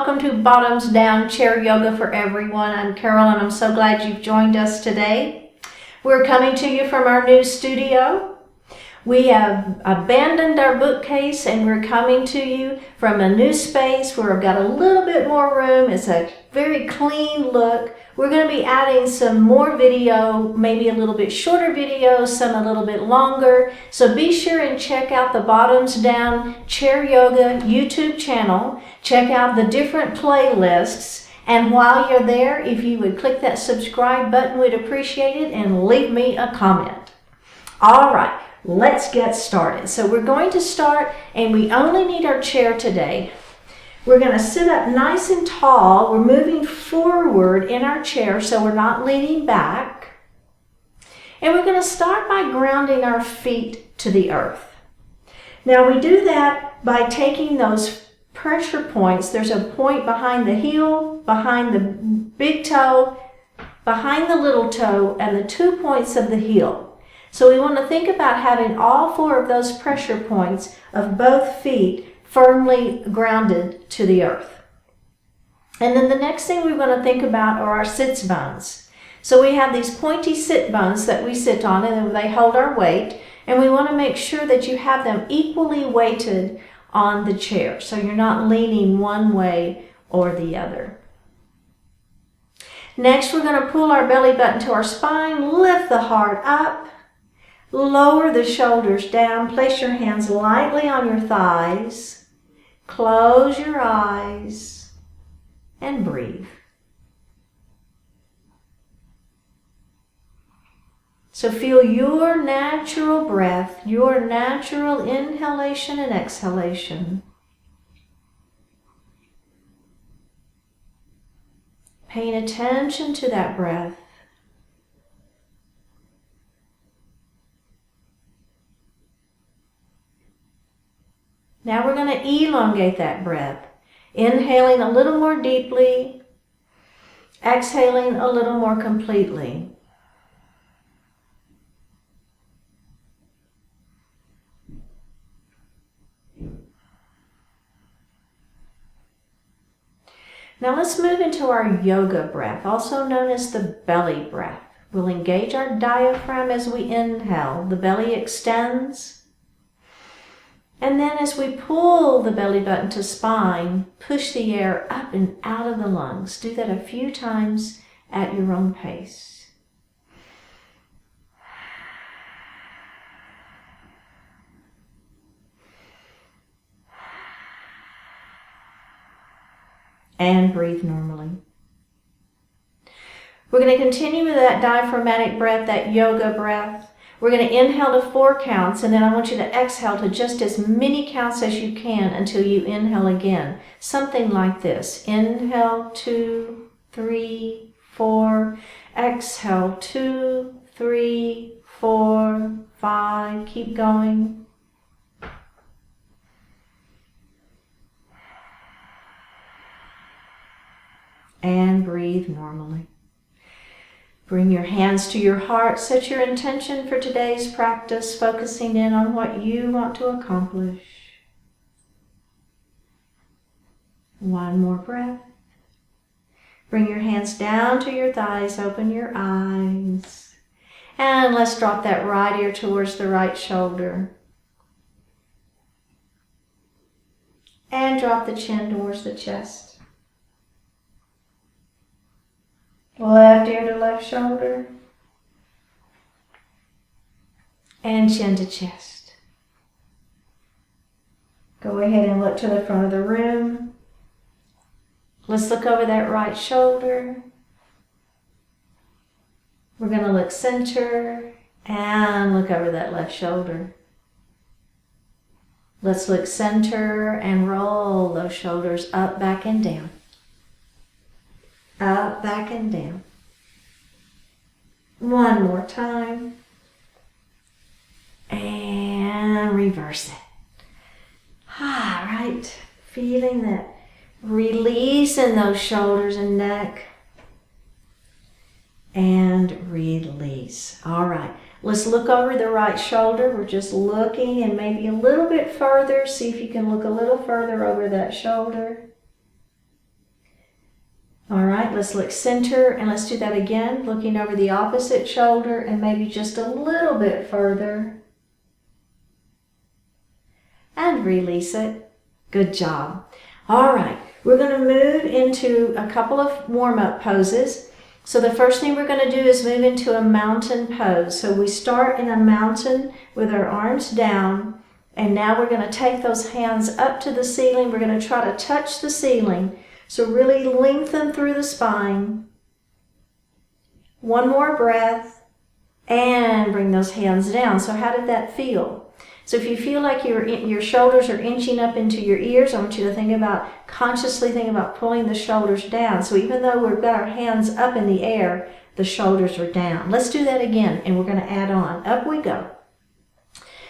welcome to Bottoms Down Chair Yoga for Everyone. I'm Carol and I'm so glad you've joined us today. We're coming to you from our new studio. We have abandoned our bookcase and we're coming to you from a new space where we've got a little bit more room. It's a very clean look. We're going to be adding some more video, maybe a little bit shorter videos, some a little bit longer. So be sure and check out the Bottoms Down Chair Yoga YouTube channel. Check out the different playlists. And while you're there, if you would click that subscribe button, we'd appreciate it, and leave me a comment. All right, let's get started. So we're going to start, and we only need our chair today. We're going to sit up nice and tall. We're moving forward in our chair so we're not leaning back. And we're going to start by grounding our feet to the earth. Now we do that by taking those pressure points. There's a point behind the heel, behind the big toe, behind the little toe, and the 2 points of the heel. So we want to think about having all 4 of those pressure points of both feet firmly grounded to the earth. And then the next thing we're going to think about are our sits bones. So we have these pointy sit bones that we sit on, and they hold our weight, and we want to make sure that you have them equally weighted on the chair, so you're not leaning one way or the other. Next, we're going to pull our belly button to our spine, lift the heart up, lower the shoulders down, place your hands lightly on your thighs, close your eyes, and breathe. So feel your natural breath, your natural inhalation and exhalation. Paying attention to that breath. Now we're going to elongate that breath, inhaling a little more deeply, exhaling a little more completely. Now let's move into our yoga breath, also known as the belly breath. We'll engage our diaphragm as we inhale. The belly extends. And then as we pull the belly button to spine, push the air up and out of the lungs. Do that a few times at your own pace. And breathe normally. We're going to continue with that diaphragmatic breath, that yoga breath. We're going to inhale to 4 counts, and then I want you to exhale to just as many counts as you can until you inhale again. Something like this. Inhale, 2, 3, 4. Exhale, 2, 3, 4, 5. Keep going. And breathe normally. Bring your hands to your heart. Set your intention for today's practice, focusing in on what you want to accomplish. One more breath. Bring your hands down to your thighs. Open your eyes. And let's drop that right ear towards the right shoulder. And drop the chin towards the chest. Left ear to left shoulder. And chin to chest. Go ahead and look to the front of the room. Let's look over that right shoulder. We're going to look center and look over that left shoulder. Let's look center and roll those shoulders up, back, and down. Up, back, and down. One more time. And reverse it. All right. Feeling that release in those shoulders and neck. And release. All right. Let's look over the right shoulder. We're just looking and maybe a little bit further. See if you can look a little further over that shoulder. All right, let's look center and let's do that again, looking over the opposite shoulder and maybe just a little bit further. And release it. Good job. All right, we're going to move into a couple of warm-up poses. So the first thing we're going to do is move into a mountain pose. So we start in a mountain with our arms down, and now we're going to take those hands up to the ceiling. We're going to try to touch the ceiling. So really lengthen through the spine. One more breath, and bring those hands down. So how did that feel? So if you feel like your shoulders are inching up into your ears, I want you to consciously think about pulling the shoulders down. So even though we've got our hands up in the air, the shoulders are down. Let's do that again, and we're going to add on. Up we go.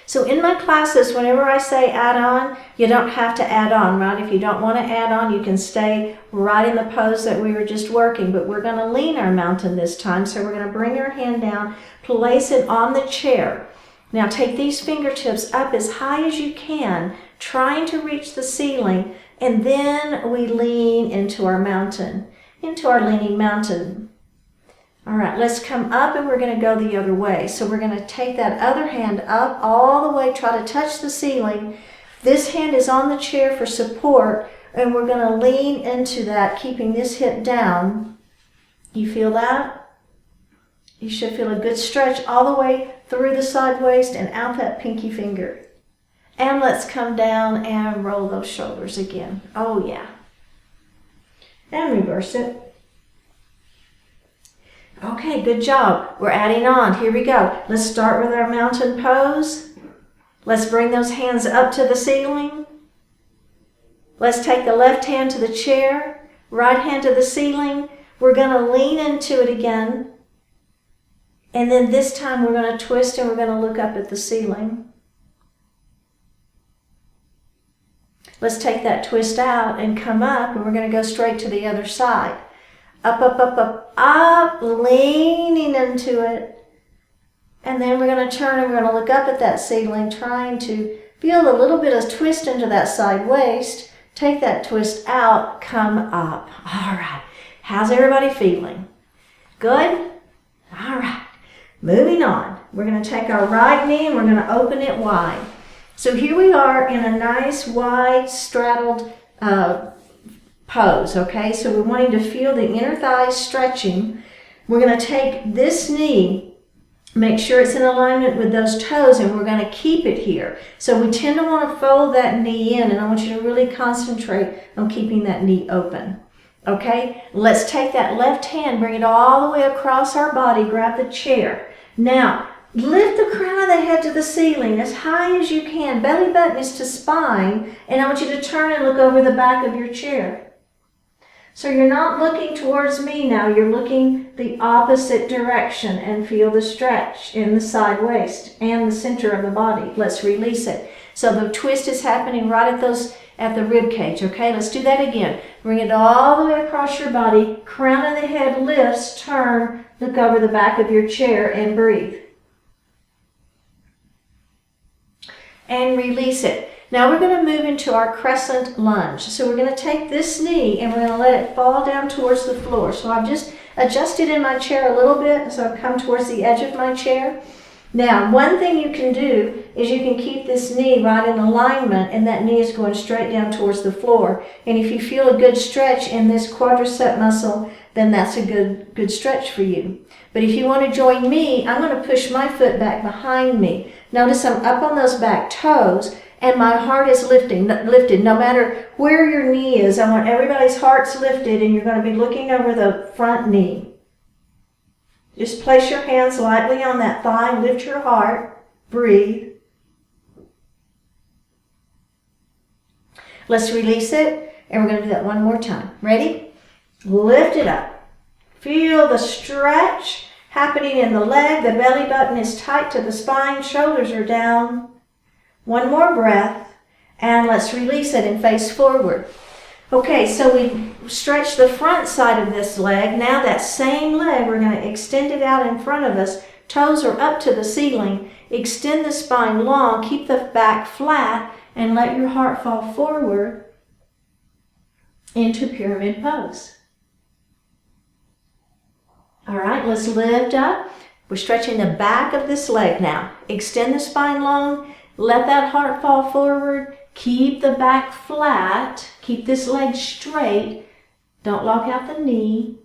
So in my classes, whenever I say add on, you don't have to add on, right? If you don't want to add on, you can stay right in the pose that we were just working, but we're going to lean our mountain this time. So we're going to bring our hand down, place it on the chair. Now take these fingertips up as high as you can, trying to reach the ceiling, and then we lean into our mountain, into our leaning mountain. All right, let's come up and we're going to go the other way. So we're going to take that other hand up all the way, try to touch the ceiling. This hand is on the chair for support, and we're going to lean into that, keeping this hip down. You feel that? You should feel a good stretch all the way through the side waist and out that pinky finger. And let's come down and roll those shoulders again. Oh yeah. And reverse it. Okay, good job. We're adding on. Here we go. Let's start with our mountain pose. Let's bring those hands up to the ceiling. Let's take the left hand to the chair, right hand to the ceiling. We're going to lean into it again. And then this time we're going to twist and we're going to look up at the ceiling. Let's take that twist out and come up, and we're going to go straight to the other side. Up, up, up, up, up, leaning into it. And then we're going to turn and we're going to look up at that ceiling, trying to feel a little bit of twist into that side waist. Take that twist out, come up. All right. How's everybody feeling? Good? All right. Moving on. We're going to take our right knee and we're going to open it wide. So here we are in a nice wide straddled pose, okay? So we're wanting to feel the inner thighs stretching. We're going to take this knee, make sure it's in alignment with those toes, and we're going to keep it here. So we tend to want to fold that knee in, and I want you to really concentrate on keeping that knee open. Okay, let's take that left hand, bring it all the way across our body, grab the chair. Now, lift the crown of the head to the ceiling as high as you can. Belly button is to spine, and I want you to turn and look over the back of your chair. So you're not looking towards me now, you're looking the opposite direction, and feel the stretch in the side waist and the center of the body. Let's release it. So the twist is happening right at the rib cage, okay? Let's do that again. Bring it all the way across your body. Crown of the head lifts, turn, look over the back of your chair and breathe. And release it. Now we're going to move into our crescent lunge. So we're going to take this knee and we're going to let it fall down towards the floor. So I've just adjusted in my chair a little bit, so I've come towards the edge of my chair. Now, one thing you can do is you can keep this knee right in alignment, and that knee is going straight down towards the floor. And if you feel a good stretch in this quadricep muscle, then that's a good stretch for you. But if you want to join me, I'm going to push my foot back behind me. Notice I'm up on those back toes, and my heart is lifted. No matter where your knee is, I want everybody's hearts lifted, and you're going to be looking over the front knee. Just place your hands lightly on that thigh, lift your heart, breathe. Let's release it, and we're going to do that one more time. Ready? Lift it up. Feel the stretch happening in the leg. The belly button is tight to the spine, shoulders are down. One more breath, and let's release it and face forward. Okay, so we stretch the front side of this leg. Now that same leg, we're going to extend it out in front of us. Toes are up to the ceiling. Extend the spine long, keep the back flat, and let your heart fall forward into pyramid pose. All right, let's lift up. We're stretching the back of this leg now. Extend the spine long. Let that heart fall forward. Keep the back flat. Keep this leg straight. Don't lock out the knee.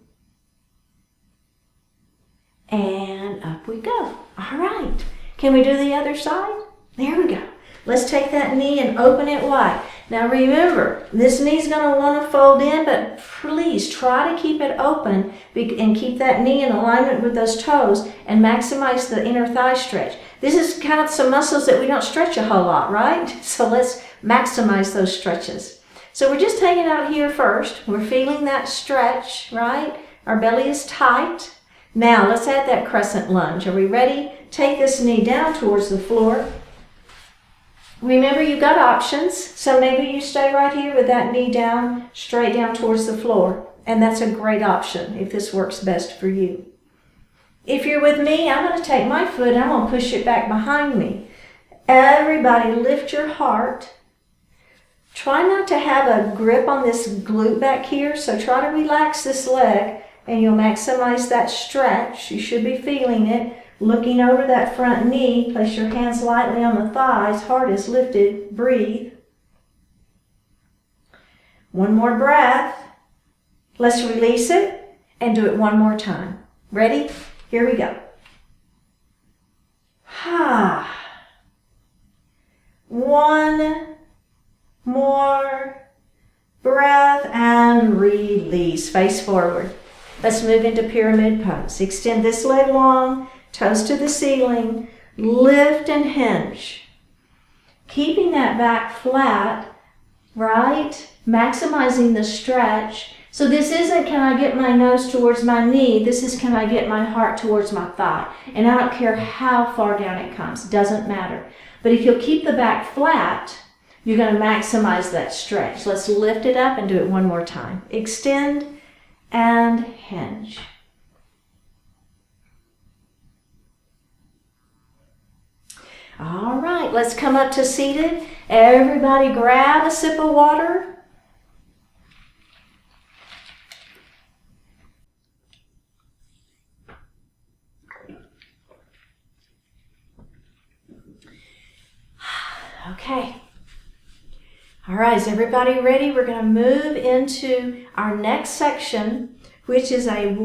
And up we go. All right. Can we do the other side? There we go. Let's take that knee and open it wide. Now remember, this knee's going to want to fold in, but please try to keep it open and keep that knee in alignment with those toes and maximize the inner thigh stretch. This is kind of some muscles that we don't stretch a whole lot, right? So let's maximize those stretches. So we're just taking out here first. We're feeling that stretch, right? Our belly is tight. Now let's add that crescent lunge. Are we ready? Take this knee down towards the floor. Remember, you've got options, so maybe you stay right here with that knee down, straight down towards the floor, and that's a great option if this works best for you. If you're with me, I'm going to take my foot and I'm going to push it back behind me. Everybody lift your heart. Try not to have a grip on this glute back here, so try to relax this leg and you'll maximize that stretch. You should be feeling it. Looking over that front knee, place your hands lightly on the thighs, heart is lifted, breathe. One more breath. Let's release it and do it one more time. Ready? Here we go. One more breath and release. Face forward. Let's move into pyramid pose. Extend this leg long. Toes to the ceiling, lift and hinge. Keeping that back flat, right? Maximizing the stretch. So this isn't can I get my nose towards my knee, this is can I get my heart towards my thigh. And I don't care how far down it comes, doesn't matter. But if you'll keep the back flat, you're going to maximize that stretch. Let's lift it up and do it one more time. Extend and hinge. All right, let's come up to seated. Everybody grab a sip of water. Okay. All right, is everybody ready? We're going to move into our next section, which is a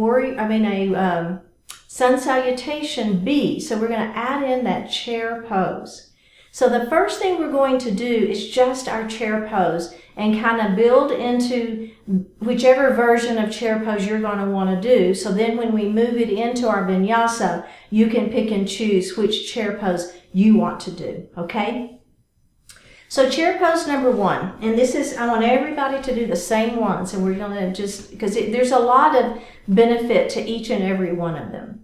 sun salutation B. So we're going to add in that chair pose. So the first thing we're going to do is just our chair pose and kind of build into whichever version of chair pose you're going to want to do. So then when we move it into our vinyasa, you can pick and choose which chair pose you want to do, okay? So chair pose number one, and this is, I want everybody to do the same ones, and we're going to just, because there's a lot of benefit to each and every one of them.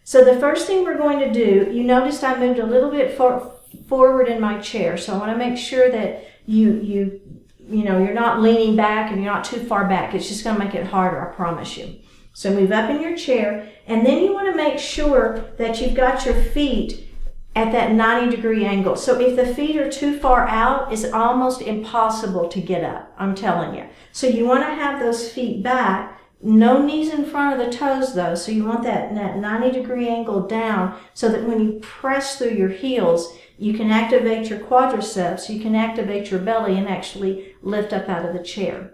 So the first thing we're going to do, you noticed I moved a little bit forward in my chair, so I want to make sure that you're not leaning back and you're not too far back. It's just going to make it harder, I promise you. So move up in your chair, and then you want to make sure that you've got your feet at that 90-degree angle. So if the feet are too far out, it's almost impossible to get up, I'm telling you. So you want to have those feet back, no knees in front of the toes though, so you want that 90-degree angle down so that when you press through your heels, you can activate your quadriceps, you can activate your belly and actually lift up out of the chair.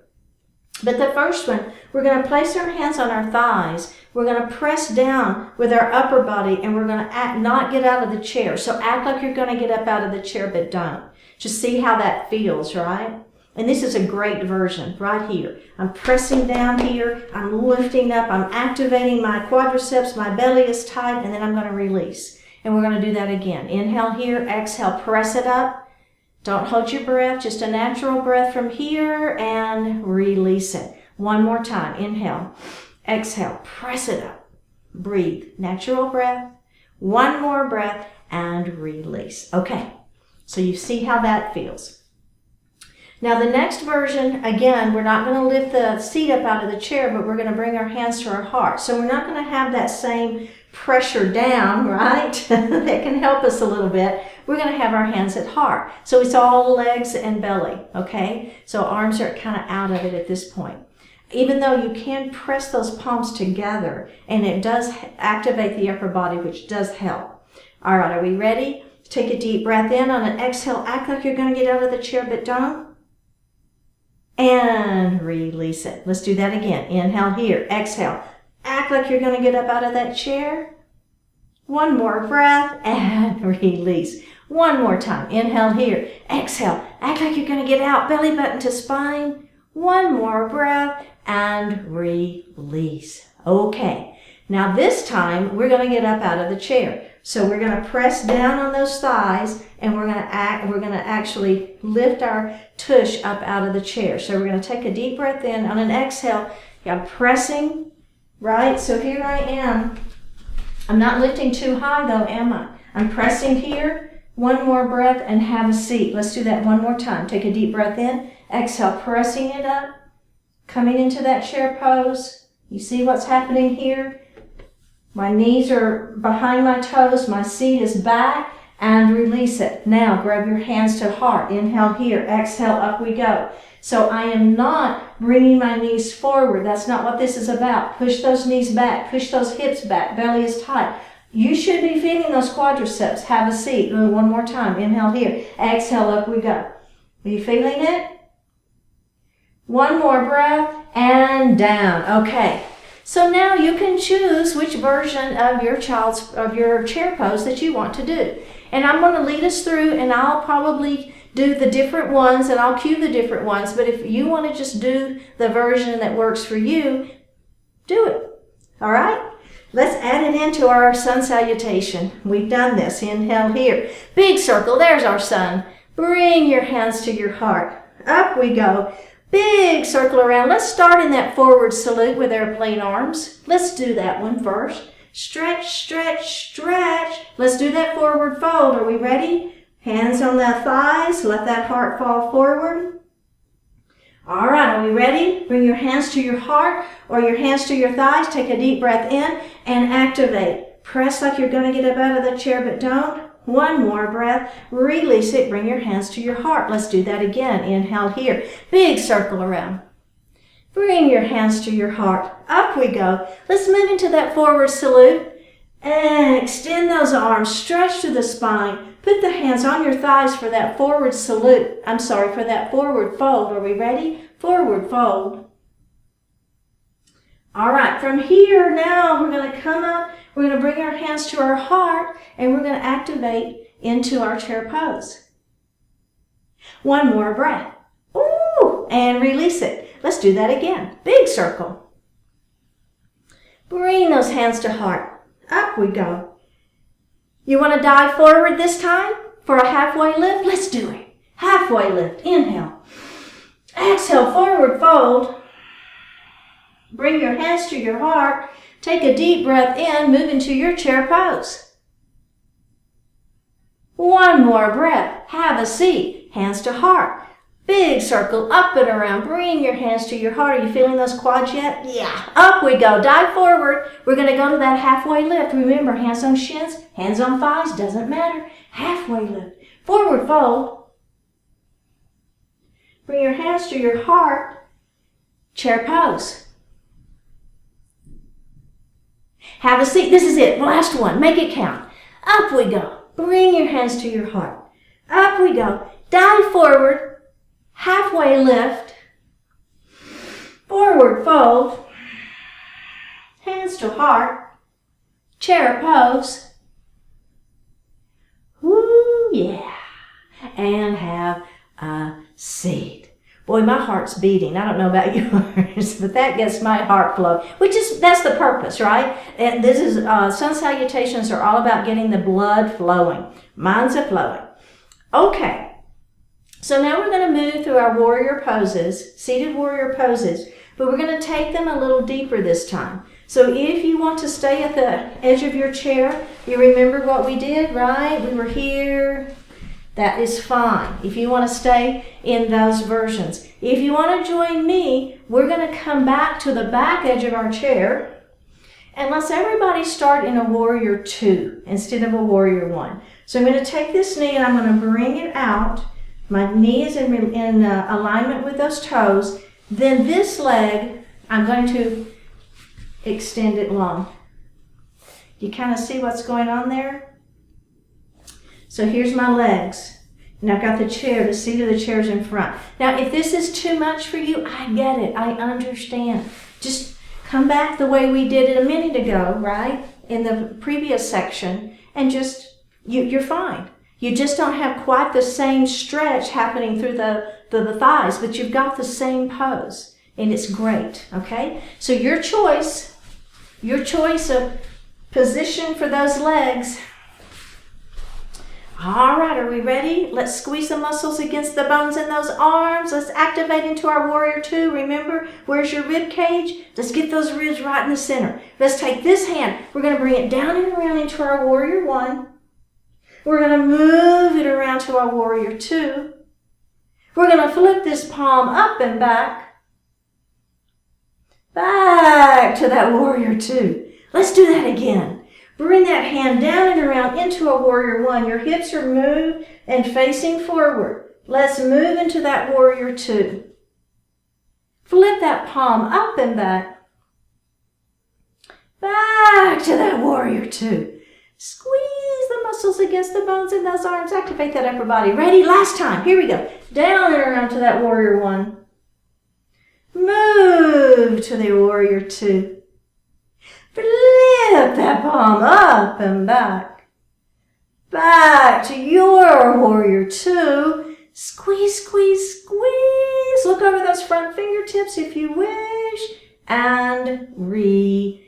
But the first one, we're going to place our hands on our thighs. We're going to press down with our upper body and we're going to not get out of the chair. So act like you're going to get up out of the chair, but don't. Just see how that feels, right? And this is a great version right here. I'm pressing down here. I'm lifting up. I'm activating my quadriceps. My belly is tight, and then I'm going to release. And we're going to do that again. Inhale here. Exhale. Press it up. Don't hold your breath. Just a natural breath from here and release it. One more time. Inhale. Exhale. Press it up. Breathe. Natural breath. One more breath and release. Okay. So you see how that feels. Now the next version, again, we're not going to lift the seat up out of the chair, but we're going to bring our hands to our heart. So we're not going to have that same pressure down, right? That can help us a little bit. We're going to have our hands at heart. So it's all legs and belly, okay? So arms are kind of out of it at this point. even though you can press those palms together, and it does activate the upper body, which does help. All right, are we ready? Take a deep breath in. On an exhale, act like you're going to get out of the chair, but don't. And release it. Let's do that again. Inhale here. Exhale. Act like you're going to get up out of that chair. One more breath and release. One more time. Inhale here. Exhale. Act like you're going to get out. Belly button to spine. One more breath and release. Okay. Now this time we're going to get up out of the chair. So we're going to press down on those thighs, and we're going to actually lift our tush up out of the chair. So we're going to take a deep breath in. On an exhale, I'm pressing, right? So here I am. I'm not lifting too high though, am I? I'm pressing here. One more breath and have a seat. Let's do that one more time. Take a deep breath in. Exhale, pressing it up. Coming into that chair pose. You see what's happening here? My knees are behind my toes. My seat is back, and release it. Now grab your hands to heart. Inhale here. Exhale, up we go. So I am not bringing my knees forward. That's not what this is about. Push those knees back. Push those hips back. Belly is tight. You should be feeling those quadriceps. Have a seat. One more time. Inhale here. Exhale, up we go. Are you feeling it? One more breath and down. Okay. So now you can choose which version of your chair pose that you want to do. And I'm going to lead us through, and I'll probably do the different ones, and I'll cue the different ones. But if you want to just do the version that works for you, do it. All right? Let's add it into our sun salutation. We've done this. Inhale here. Big circle. There's our sun. Bring your hands to your heart. Up we go. Big circle around. Let's start in that forward salute with airplane arms. Let's do that one first. Stretch, stretch, stretch. Let's do that forward fold. Are we ready? Hands on the thighs. Let that heart fall forward. All right, are we ready? Bring your hands to your heart or your hands to your thighs. Take a deep breath in and activate. Press like you're going to get up out of the chair, but don't. One more breath. Release it. Bring your hands to your heart. Let's do that again. Inhale here. Big circle around. Bring your hands to your heart. Up we go. Let's move into that forward salute. And extend those arms. Stretch to the spine. Put the hands on your thighs for that forward salute. For that forward fold. Are we ready? Forward fold. All right. From here now, we're going to come up. We're going to bring our hands to our heart, and we're going to activate into our chair pose. One more breath. Ooh, and release it. Let's do that again. Big circle. Bring those hands to heart. Up we go. You want to dive forward this time for a halfway lift? Let's do it. Halfway lift. Inhale. Exhale, forward fold. Bring your hands to your heart. Take a deep breath in, move into your chair pose. One more breath. Have a seat. Hands to heart. Big circle up and around. Bring your hands to your heart. Are you feeling those quads yet? Yeah. Up we go. Dive forward. We're going to go to that halfway lift. Remember, hands on shins, hands on thighs, doesn't matter. Halfway lift. Forward fold. Bring your hands to your heart. Chair pose. Have a seat. This is it. Last one. Make it count. Up we go. Bring your hands to your heart. Up we go. Dive forward. Halfway lift. Forward fold. Hands to heart. Chair pose. Woo, yeah. And have a seat. Boy, my heart's beating. I don't know about yours, but that gets my heart flow, that's the purpose, right? And this is, sun salutations are all about getting the blood flowing. Mine's a flowing. Okay. So now we're going to move through our warrior poses, seated warrior poses, but we're going to take them a little deeper this time. So if you want to stay at the edge of your chair, you remember what we did, right? We were here. That is fine if you want to stay in those versions. If you want to join me, we're going to come back to the back edge of our chair, and let's everybody start in a warrior 2 instead of a warrior 1. So I'm going to take this knee and I'm going to bring it out. My knee is in alignment with those toes. Then this leg, I'm going to extend it long. You kind of see what's going on there? So here's my legs. And I've got the chair, the seat of the chair's in front. Now, if this is too much for you, I get it. I understand. Just come back the way we did it a minute ago, right? In the previous section, and just, you're fine. You just don't have quite the same stretch happening through the thighs, but you've got the same pose, and it's great, okay? So your choice of position for those legs. All right, are we ready? Let's squeeze the muscles against the bones in those arms. Let's activate into our warrior two. Remember, where's your rib cage? Let's get those ribs right in the center. Let's take this hand. We're going to bring it down and around into our warrior one. We're going to move it around to our warrior two. We're going to flip this palm up and back. Back to that warrior two. Let's do that again. Bring that hand down and around into a warrior one. Your hips are moved and facing forward. Let's move into that warrior two. Flip that palm up and back. Back to that warrior two. Squeeze the muscles against the bones in those arms. Activate that upper body. Ready? Last time. Here we go. Down and around to that warrior one. Move to the warrior two. Flip that palm up and back. Back to your warrior two. Squeeze, squeeze, squeeze. Look over those front fingertips if you wish. And release.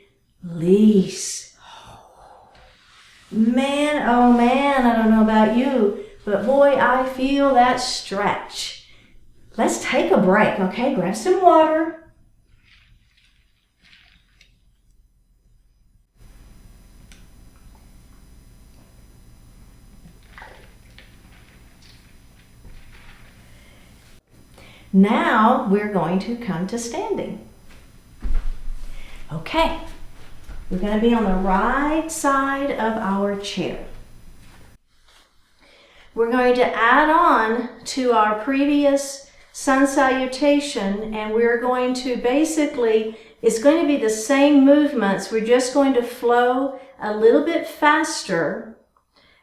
Man, oh man, I don't know about you, but boy, I feel that stretch. Let's take a break, okay? Grab some water. Now we're going to come to standing. Okay, we're going to be on the right side of our chair. We're going to add on to our previous sun salutation, and we're going to basically, it's going to be the same movements. We're just going to flow a little bit faster,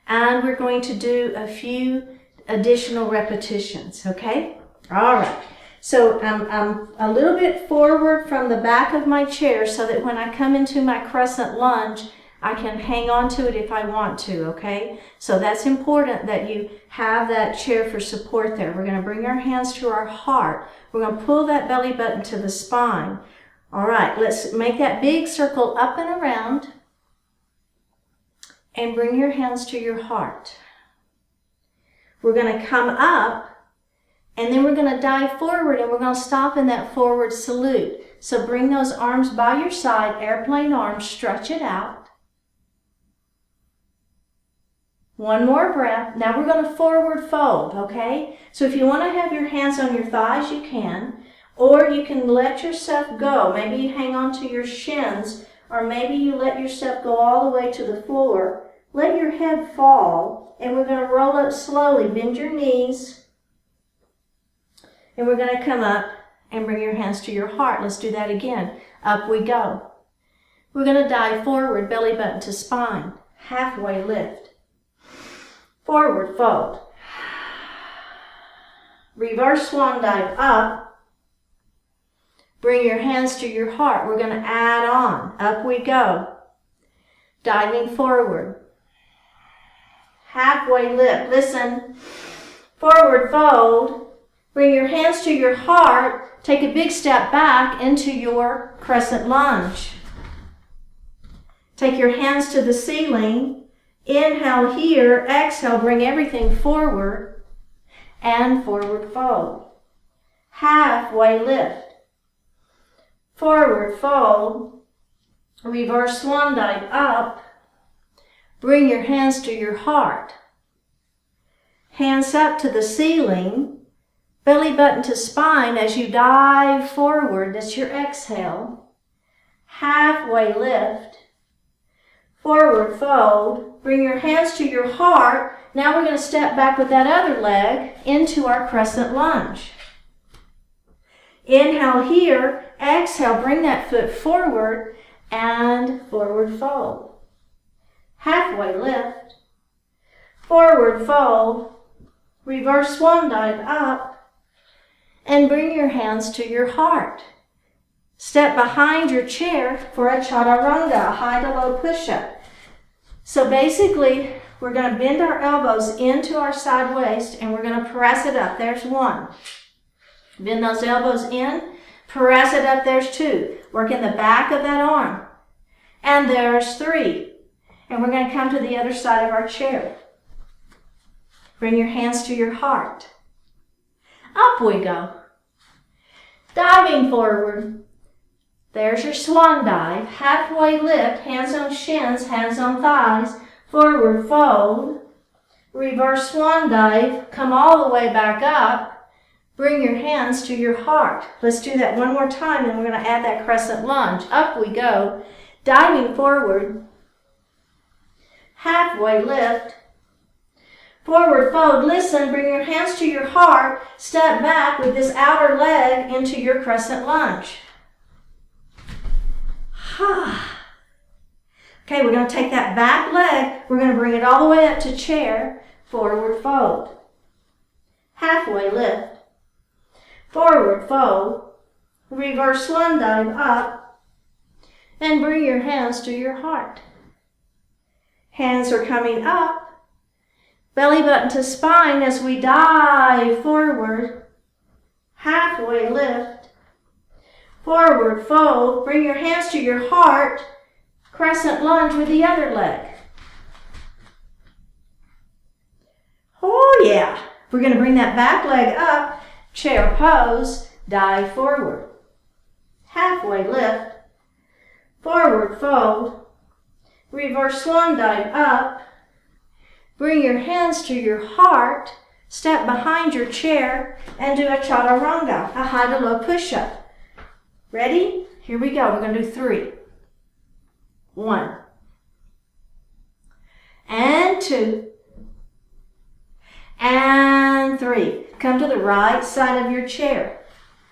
and we're going to do a few additional repetitions, okay? All right, so I'm a little bit forward from the back of my chair so that when I come into my crescent lunge, I can hang on to it if I want to, okay? So that's important that you have that chair for support there. We're going to bring our hands to our heart. We're going to pull that belly button to the spine. All right, let's make that big circle up and around and bring your hands to your heart. We're going to come up. And then we're going to dive forward and we're going to stop in that forward salute. So bring those arms by your side, airplane arms, stretch it out. One more breath. Now we're going to forward fold, okay? So if you want to have your hands on your thighs, you can. Or you can let yourself go. Maybe you hang on to your shins, or maybe you let yourself go all the way to the floor. Let your head fall, and we're going to roll up slowly. Bend your knees. And we're going to come up and bring your hands to your heart. Let's do that again. Up we go. We're going to dive forward, belly button to spine. Halfway lift. Forward fold. Reverse swan dive up. Bring your hands to your heart. We're going to add on. Up we go. Diving forward. Halfway lift. Listen. Forward fold. Bring your hands to your heart. Take a big step back into your crescent lunge. Take your hands to the ceiling. Inhale here. Exhale. Bring everything forward. And forward fold. Halfway lift. Forward fold. Reverse swan dive up. Bring your hands to your heart. Hands up to the ceiling. Belly button to spine as you dive forward. That's your exhale. Halfway lift. Forward fold. Bring your hands to your heart. Now we're going to step back with that other leg into our crescent lunge. Inhale here, exhale, bring that foot forward and forward fold. Halfway lift, forward fold, reverse swan dive up, and bring your hands to your heart. Step behind your chair for a chaturanga, a high to low push-up. So basically, we're going to bend our elbows into our side waist and we're going to press it up. There's one. Bend those elbows in, press it up. There's two. Work in the back of that arm. And there's three. And we're going to come to the other side of our chair. Bring your hands to your heart. Up we go. Diving forward. There's your swan dive. Halfway lift, hands on shins, hands on thighs. Forward fold. Reverse swan dive. Come all the way back up. Bring your hands to your heart. Let's do that one more time, and we're going to add that crescent lunge. Up we go. Diving forward. Halfway lift. Forward fold. Listen, bring your hands to your heart. Step back with this outer leg into your crescent lunge. Okay, we're going to take that back leg. We're going to bring it all the way up to chair. Forward fold. Halfway lift. Forward fold. Reverse swan dive up. And bring your hands to your heart. Hands are coming up. Belly button to spine as we dive forward. Halfway lift. Forward fold. Bring your hands to your heart. Crescent lunge with the other leg. Oh yeah. We're going to bring that back leg up. Chair pose. Dive forward. Halfway lift. Forward fold. Reverse swan dive up. Bring your hands to your heart. Step behind your chair and do a chaturanga, a high to low push-up. Ready? Here we go. We're going to do 3. 1. And 2. And 3. Come to the right side of your chair.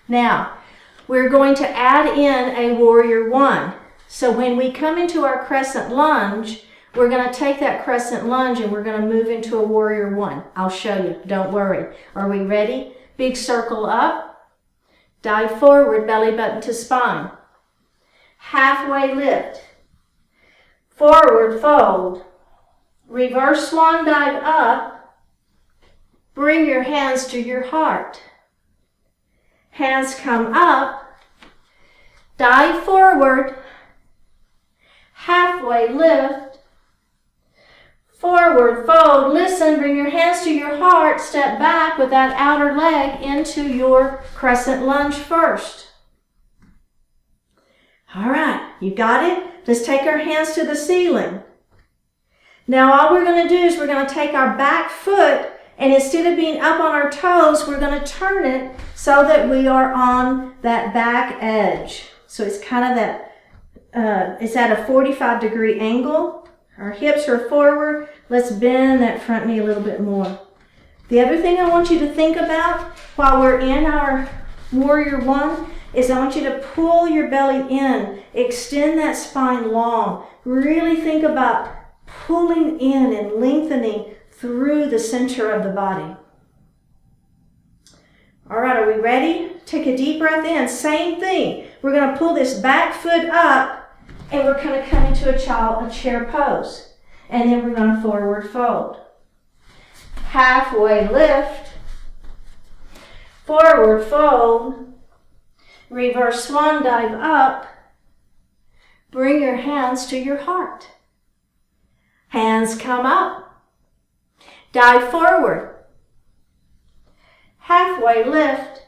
Now, we're going to add in a warrior 1. So when we come into our crescent lunge, we're going to take that crescent lunge and we're going to move into a warrior 1. I'll show you. Don't worry. Are we ready? Big circle up. Dive forward, belly button to spine. Halfway lift. Forward fold. Reverse swan dive up. Bring your hands to your heart. Hands come up. Dive forward. Halfway lift. Forward fold. Listen, bring your hands to your heart. Step back with that outer leg into your crescent lunge first. All right, you got it? Let's take our hands to the ceiling. Now all we're going to do is we're going to take our back foot, and instead of being up on our toes, we're going to turn it so that we are on that back edge. So it's kind of that, it's at a 45-degree angle. Our hips are forward. Let's bend that front knee a little bit more. The other thing I want you to think about while we're in our warrior 1 is I want you to pull your belly in. Extend that spine long. Really think about pulling in and lengthening through the center of the body. All right, are we ready? Take a deep breath in. Same thing. We're going to pull this back foot up. And we're going to come into a chair pose. And then we're going to forward fold. Halfway lift. Forward fold. Reverse swan dive up. Bring your hands to your heart. Hands come up. Dive forward. Halfway lift.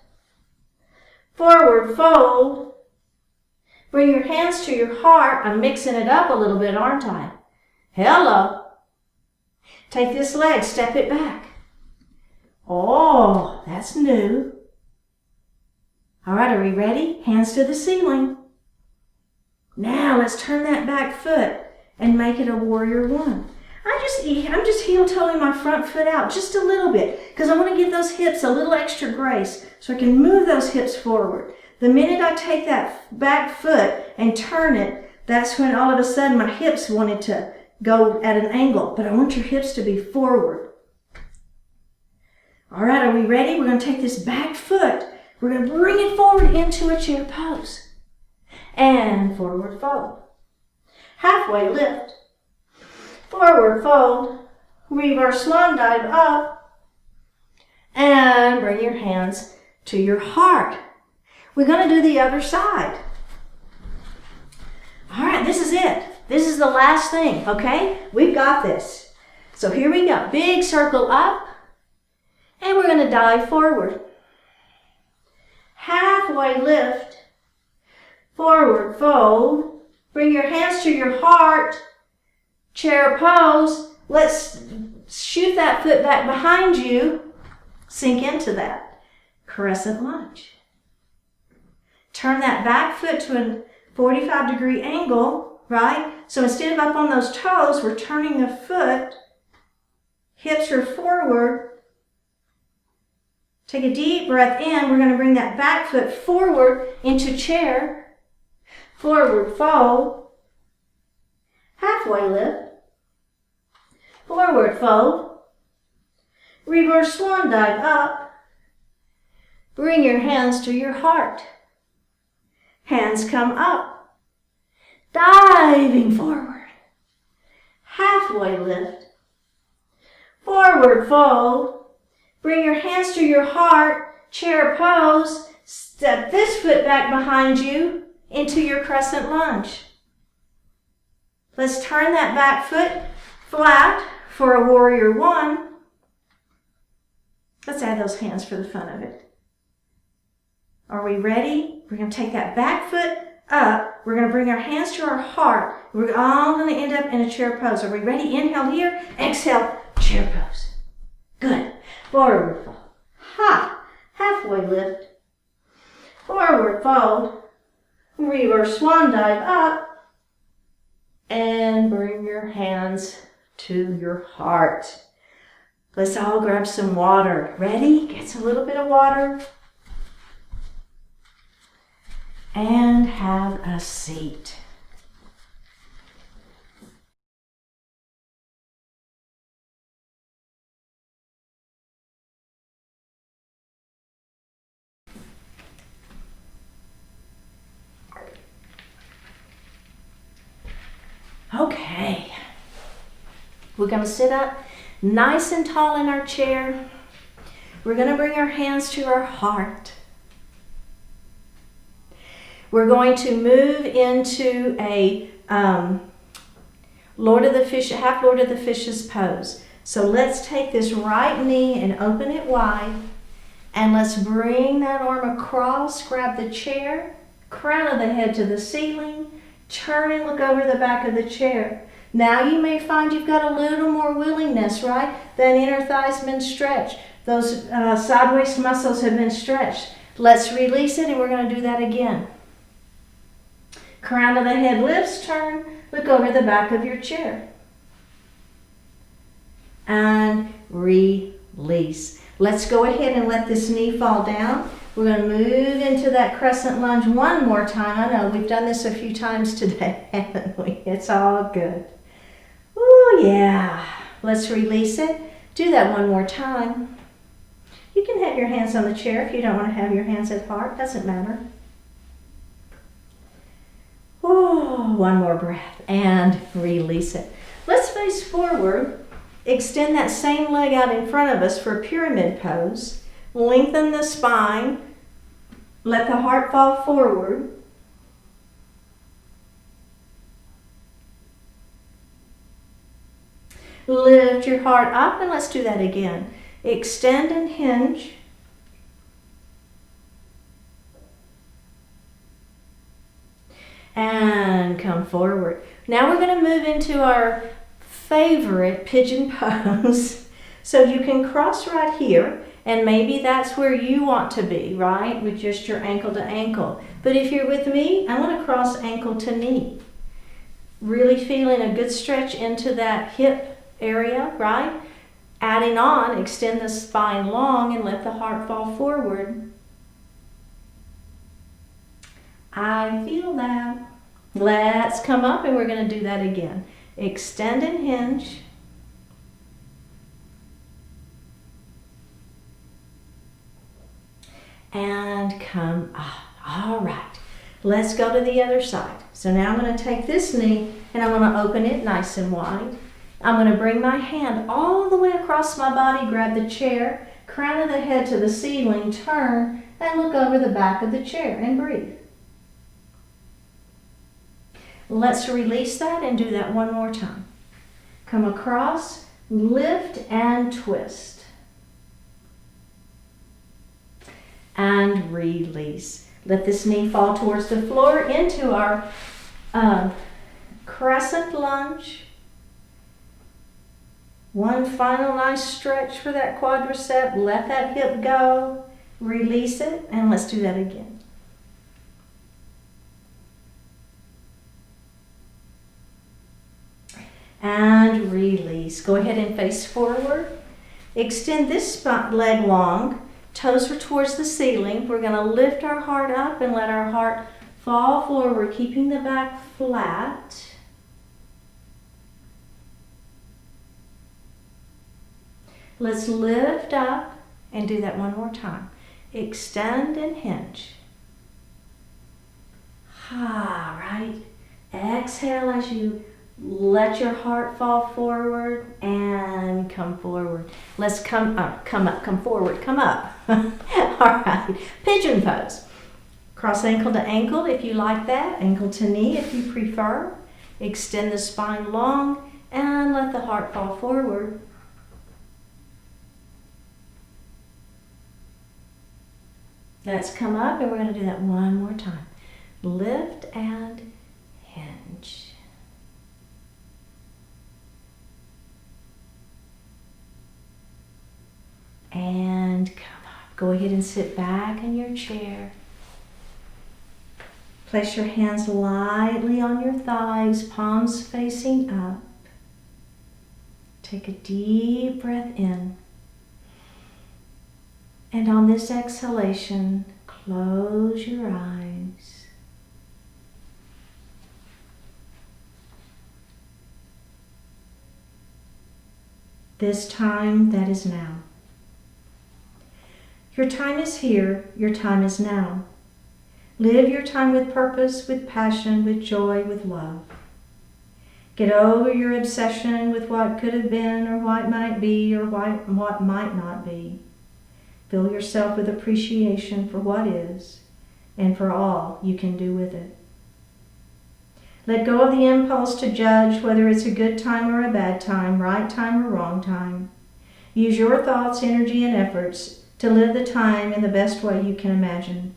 Forward fold. Bring your hands to your heart. I'm mixing it up a little bit, aren't I? Hello. Take this leg, step it back. Oh, that's new. All right, are we ready? Hands to the ceiling. Now let's turn that back foot and make it a warrior 1. I'm just heel-toeing my front foot out just a little bit because I want to give those hips a little extra grace so I can move those hips forward. The minute I take that back foot and turn it, that's when all of a sudden my hips wanted to go at an angle, but I want your hips to be forward. All right, are we ready? We're going to take this back foot. We're going to bring it forward into a chair pose. And forward fold. Halfway lift. Forward fold. Reverse swan dive up. And bring your hands to your heart. We're going to do the other side. All right, this is it. This is the last thing, okay? We've got this. So here we go. Big circle up. And we're going to dive forward. Halfway lift. Forward fold. Bring your hands to your heart. Chair pose. Let's shoot that foot back behind you. Sink into that. Crescent lunge. Turn that back foot to a 45-degree angle, right? So instead of up on those toes, we're turning the foot. Hips are forward. Take a deep breath in. We're going to bring that back foot forward into chair. Forward fold. Halfway lift. Forward fold. Reverse swan dive up. Bring your hands to your heart. Hands come up. Diving forward. Halfway lift. Forward fold. Bring your hands to your heart, chair pose. Step this foot back behind you into your crescent lunge. Let's turn that back foot flat for a warrior one. Let's add those hands for the fun of it. Are we ready? We're going to take that back foot up. We're going to bring our hands to our heart. We're all going to end up in a chair pose. Are we ready? Inhale here. Exhale, chair pose. Good. Forward fold. Ha! Halfway lift. Forward fold. Reverse swan dive up. And bring your hands to your heart. Let's all grab some water. Ready? Get a little bit of water. And have a seat. Okay, we're going to sit up nice and tall in our chair. We're going to bring our hands to our heart. We're going to move into a half Lord of the Fishes pose. So let's take this right knee and open it wide. And let's bring that arm across, grab the chair, crown of the head to the ceiling. Turn and look over the back of the chair. Now you may find you've got a little more willingness, right? That inner thigh's been stretched. Those side waist muscles have been stretched. Let's release it and we're going to do that again. Crown of the head lifts, turn, look over the back of your chair. And release. Let's go ahead and let this knee fall down. We're going to move into that crescent lunge one more time. I know we've done this a few times today, haven't we? It's all good. Oh yeah. Let's release it. Do that one more time. You can have your hands on the chair if you don't want to have your hands at heart. Doesn't matter. Oh, one more breath and release it. Let's face forward. Extend that same leg out in front of us for a pyramid pose. Lengthen the spine. Let the heart fall forward. Lift your heart up and let's do that again. Extend and hinge. And come forward. Now we're going to move into our favorite pigeon pose. So you can cross right here. And maybe that's where you want to be, right? With just your ankle to ankle. But if you're with me, I want to cross ankle to knee. Really feeling a good stretch into that hip area, right? Adding on, extend the spine long and let the heart fall forward. I feel that. Let's come up and we're going to do that again. Extend and hinge. And come up. All right. Let's go to the other side. So now I'm going to take this knee and I'm going to open it nice and wide. I'm going to bring my hand all the way across my body, grab the chair, crown of the head to the ceiling, turn, and look over the back of the chair and breathe. Let's release that and do that one more time. Come across, lift and twist. And release. Let this knee fall towards the floor into our crescent lunge. One final nice stretch for that quadricep. Let that hip go. Release it, and let's do that again. And release. Go ahead and face forward. Extend this leg long. Toes are towards the ceiling. We're going to lift our heart up and let our heart fall forward, keeping the back flat. Let's lift up and do that one more time. Extend and hinge. All right. Exhale as you let your heart fall forward and come forward. Let's come up, come forward, come up. All right. Pigeon pose. Cross ankle to ankle if you like that. Ankle to knee if you prefer. Extend the spine long and let the heart fall forward. Let's come up and we're going to do that one more time. Lift and hinge. And come up. Go ahead and sit back in your chair. Place your hands lightly on your thighs, palms facing up. Take a deep breath in. And on this exhalation, close your eyes. This time, that is now. Your time is here, your time is now. Live your time with purpose, with passion, with joy, with love. Get over your obsession with what could have been or what might be or what might not be. Fill yourself with appreciation for what is and for all you can do with it. Let go of the impulse to judge whether it's a good time or a bad time, right time or wrong time. Use your thoughts, energy, and efforts to live the time in the best way you can imagine.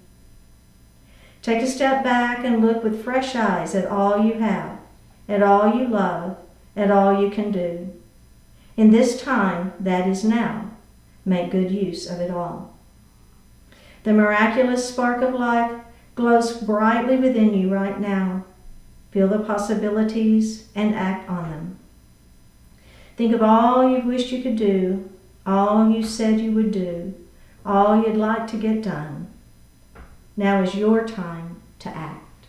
Take a step back and look with fresh eyes at all you have, at all you love, at all you can do. In this time, that is now. Make good use of it all. The miraculous spark of life glows brightly within you right now. Feel the possibilities and act on them. Think of all you've wished you could do, all you said you would do, all you'd like to get done. Now is your time to act.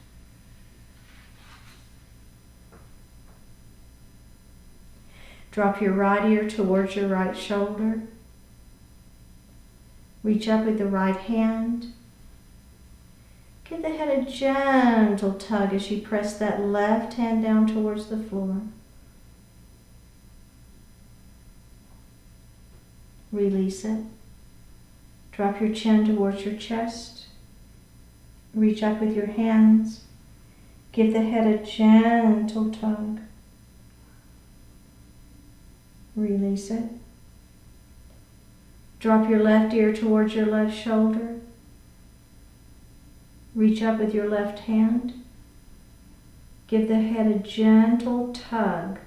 Drop your right ear towards your right shoulder. Reach up with the right hand. Give the head a gentle tug as you press that left hand down towards the floor. Release it. Drop your chin towards your chest. Reach up with your hands. Give the head a gentle tug. Release it. Drop your left ear towards your left shoulder. Reach up with your left hand. Give the head a gentle tug,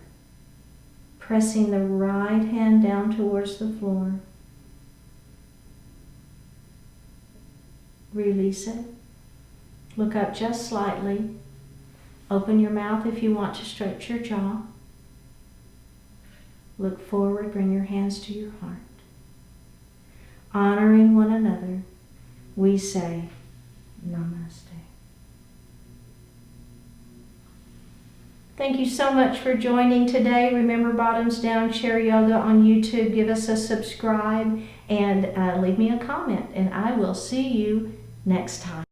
pressing the right hand down towards the floor. Release it. Look up just slightly. Open your mouth if you want to stretch your jaw. Look forward, bring your hands to your heart. Honoring one another, we say Namaste. Thank you so much for joining today. Remember, Bottoms Down Chair Yoga on YouTube. Give us a subscribe and leave me a comment, and I will see you next time.